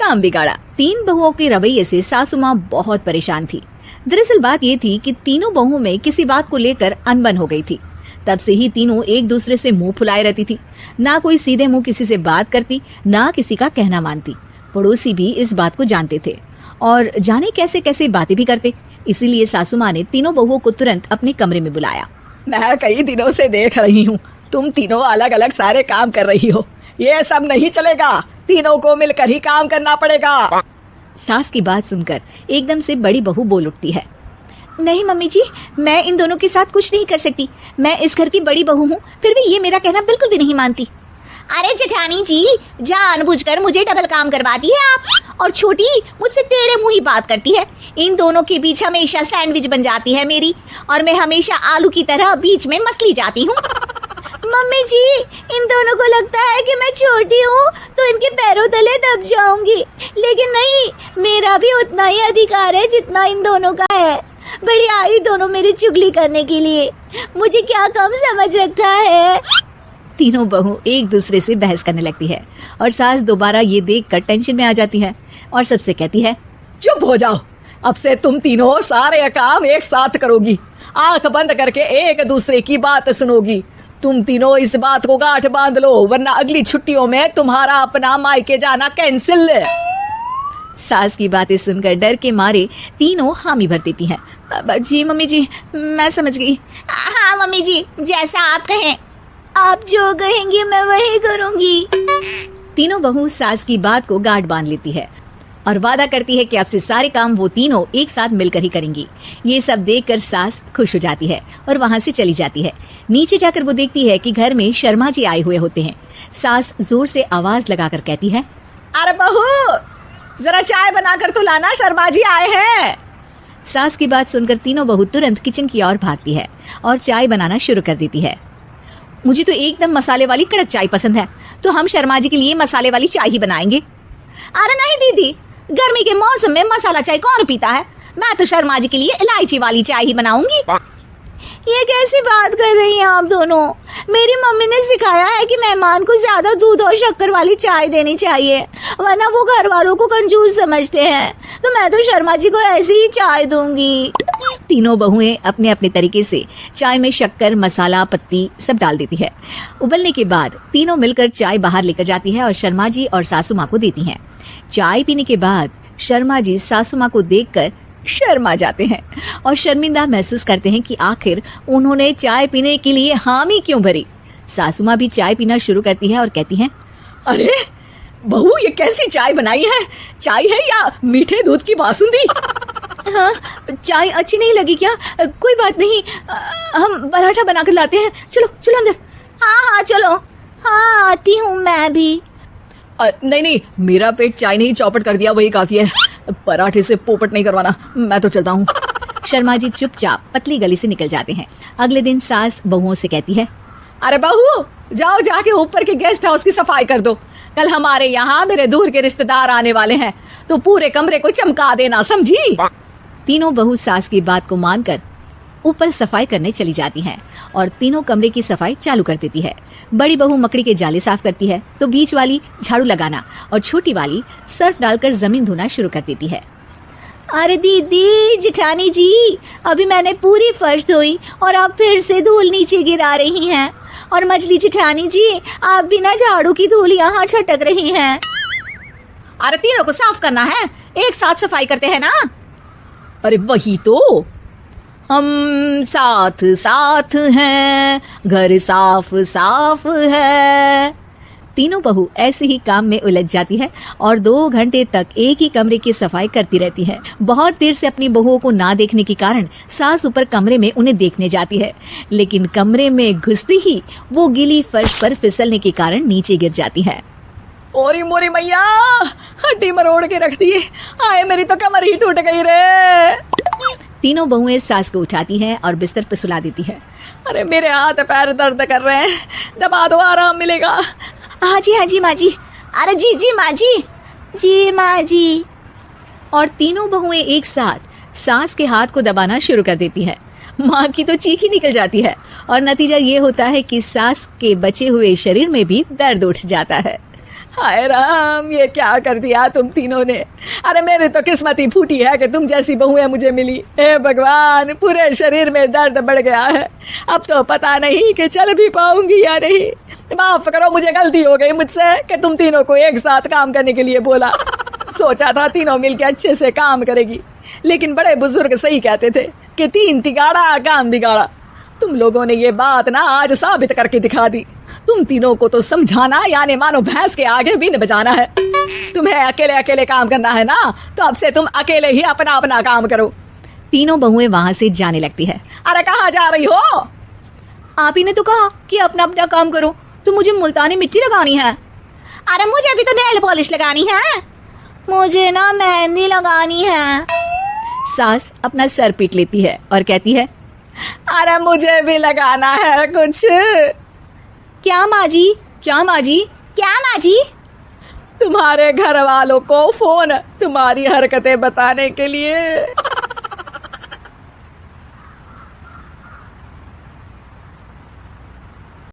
काम बिगाड़ा। 3 बहुओं के रवैये से सासू माँ बहुत परेशान थी। दरअसल बात ये थी कि तीनों बहुओं में किसी बात को लेकर अनबन हो गई थी। तब से ही तीनों एक दूसरे से मुंह फुलाए रहती थी। ना कोई सीधे मुंह किसी से बात करती, ना किसी का कहना मानती। पड़ोसी भी इस बात को जानते थे और जाने कैसे कैसे बातें भी करते। इसीलिए सासू माँ ने तीनों बहुओं को तुरंत अपने कमरे में बुलाया। मैं कई दिनों से देख रही हूँ, तुम तीनों अलग अलग सारे काम कर रही हो। ये सब नहीं चलेगा, तीनों को मिलकर ही काम करना पड़ेगा। सास की बात सुनकर एकदम से बड़ी बहू बोल उठती है। नहीं मम्मी जी, मैं इन दोनों के साथ कुछ नहीं कर सकती। मैं इस घर की बड़ी बहू हूँ, फिर भी ये मेरा कहना बिल्कुल भी नहीं मानती। अरे जेठानी जी, जानबूझकर मुझे डबल काम करवाती है आप। और छोटी मुझसे टेढ़े मुंह ही बात करती है। इन दोनों के बीच हमेशा सैंडविच बन जाती है मेरी, और मैं हमेशा आलू की तरह बीच में मसली जाती हूँ। मम्मी जी, इन दोनों को लगता है कि मैं छोटी हूँ तो इनके पैरों तले दब जाऊंगी, लेकिन नहीं, मेरा भी उतना ही अधिकार है जितना इन दोनों का है। बड़ी आई दोनों मेरी चुगली करने के लिए, मुझे क्या कम समझ रखा है। तीनों बहू एक दूसरे से बहस करने लगती है और सास दोबारा ये देखकर टेंशन में आ जाती है और सबसे कहती है, चुप हो जाओ, अब से तुम तीनों सारे काम एक साथ करोगी। आंख बंद करके एक दूसरे की बात सुनोगी। तुम तीनों इस बात को गांठ बांध लो, वरना अगली छुट्टियों में तुम्हारा अपना मायके जाना कैंसिल। सास की बातें सुनकर डर के मारे तीनों हामी भर देती हैं। जी मम्मी जी, मैं समझ गई। हाँ मम्मी जी, जैसा आप कहें। आप जो कहेंगी मैं वही करूंगी। तीनों बहू सास की बात को गांठ बांध लेती है और वादा करती है कि अब से सारे काम वो तीनों एक साथ मिलकर ही करेंगी। ये सब देखकर सास खुश हो जाती है और वहाँ से चली जाती है। नीचे जाकर वो देखती है कि घर में शर्मा जी आए हुए होते हैं। सास जोर से आवाज लगाकर कहती है, अरे बहू, जरा चाय बनाकर तो लाना, शर्मा जी आए हैं। सास की बात सुनकर तीनों बहू तुरंत किचन की ओर भागती है और चाय बनाना शुरू कर देती है। मुझे तो एकदम मसाले वाली कड़क चाय पसंद है, तो हम शर्मा जी के लिए मसाले वाली चाय ही बनाएंगे। अरे नहीं दीदी, गर्मी के मौसम में मसाला चाय कौन पीता है? मैं तो शर्मा जी के लिए इलायची वाली चाय ही बनाऊंगी। ये कैसी बात कर रही हैं आप दोनों? मेरी मम्मी ने सिखाया है कि मेहमान को ज्यादा दूध और शक्कर वाली चाय देनी चाहिए, वरना वो घर वालों को कंजूस समझते हैं। तो मैं तो शर्मा जी को ऐसी ही चाय दूंगी। तीनों बहुएं अपने अपने तरीके से चाय में शक्कर, मसाला, पत्ती सब डाल देती है। उबलने के बाद तीनों मिलकर चाय बाहर लेकर जाती है और शर्मा जी और सासू माँ को देती हैं। चाय पीने के बाद शर्मा जी सासू माँ को देखकर शर्मा जाते हैं और शर्मिंदा महसूस करते हैं कि आखिर उन्होंने चाय पीने के लिए हामी क्यों भरी। सासू माँ भी चाय पीना शुरू करती है और कहती हैं, अरे बहू, ये कैसी चाय बनाई है? चाय है या मीठे दूध की बासुंदी? हाँ, चाय अच्छी नहीं लगी क्या? कोई बात नहीं, हम पराठा बनाकर लाते हैं। चलो चलो अंदर। हाँ चलो। हाँ, आती हूँ मैं भी। नहीं, मेरा पेट चाय ने ही चौपट कर दिया, वही काफी है। पराठे से पोपट नहीं करवाना, मैं तो चलता हूँ। शर्मा जी चुपचाप पतली गली से निकल जाते हैं। अगले दिन सास बहुओं से कहती है, अरे बहू, जाओ जाके ऊपर के गेस्ट हाउस की सफाई कर दो। कल हमारे यहाँ मेरे दूर के रिश्तेदार आने वाले हैं, तो पूरे कमरे को चमका देना, समझी? तीनों बहू सास की बात को मानकर ऊपर सफाई करने चली जाती हैं और तीनों कमरे की सफाई चालू कर देती है। बड़ी बहू मकड़ी के जाले साफ करती है, तो बीच वाली झाड़ू लगाना और छोटी वाली सर्फ डालकर जमीन धोना शुरू कर देती है। अरे दीदी, जेठानी जी, अभी मैंने पूरी फर्श धोई और आप फिर से धूल नीचे गिरा रही हैं। और मछली जेठानी जी, आप बिना झाड़ू की धूल यहाँ छटक रही हैं। अरे तीनों को साफ करना है, एक साथ सफाई करते हैं ना। अरे वही तो, हम साथ साथ हैं, घर साफ साफ है। तीनों बहू ऐसे ही काम में उलझ जाती है और 2 घंटे तक एक ही कमरे की सफाई करती रहती है। बहुत देर से अपनी बहुओं को ना देखने के कारण सास ऊपर कमरे में उन्हें देखने जाती है, लेकिन कमरे में घुसते ही वो गीली फर्श पर फिसलने के कारण नीचे गिर जाती है। ओरी मोरी मैया, हड्डी मरोड़ के रख दी, आए मेरी तो कमर ही टूट गई रे। तीनों बहुएं सास को उठाती हैं और बिस्तर पर सुला देती है। अरे मेरे हाथ पैर दर्द कर रहे हैं, दबा दो, आराम मिलेगा। हाँ जी माँ जी। अरे जी माँ जी। और तीनों बहुएं एक साथ सास के हाथ को दबाना शुरू कर देती है। माँ की तो चीख ही निकल जाती है और नतीजा ये होता है कि सास के बचे हुए शरीर में भी दर्द उठ जाता है। हाय राम, ये क्या कर दिया तुम तीनों ने। अरे मेरी तो किस्मत ही फूटी है कि तुम जैसी बहुएं मुझे मिली। हे भगवान, पूरे शरीर में दर्द बढ़ गया है। अब तो पता नहीं कि चल भी पाऊंगी या नहीं। माफ करो, मुझे गलती हो गई मुझसे कि तुम तीनों को एक साथ काम करने के लिए बोला। सोचा था तीनों मिलके अच्छे से काम करेगी, लेकिन बड़े बुजुर्ग सही कहते थे कि 3 तिगाड़ा काम बिगाड़ा। तुम लोगों ने ये बात ना आज साबित करके दिखा दी। तुम तीनों को तो समझाना यानी मानो भैंस के आगे बीन बजाना है। तुम्हें अकेले अकेले काम करना है ना, तो अब से तुम अकेले ही अपना अपना काम करो। तीनों बहुएं वहां से जाने लगती है। अरे कहाँ जा रही हो? आप ही ने तो कहा कि अपना अपना काम करो, तो मुझे मुल्तानी मिट्टी लगानी है। अरे मुझे भी तो नेल पॉलिश लगानी है। मुझे ना मेहंदी लगानी है। सास अपना सर पीट लेती है और कहती है, अरे मुझे भी लगाना है कुछ। क्या माँ जी? क्या माँ जी? क्या माँ जी? तुम्हारे घर वालों को फोन तुम्हारी हरकतें बताने के लिए।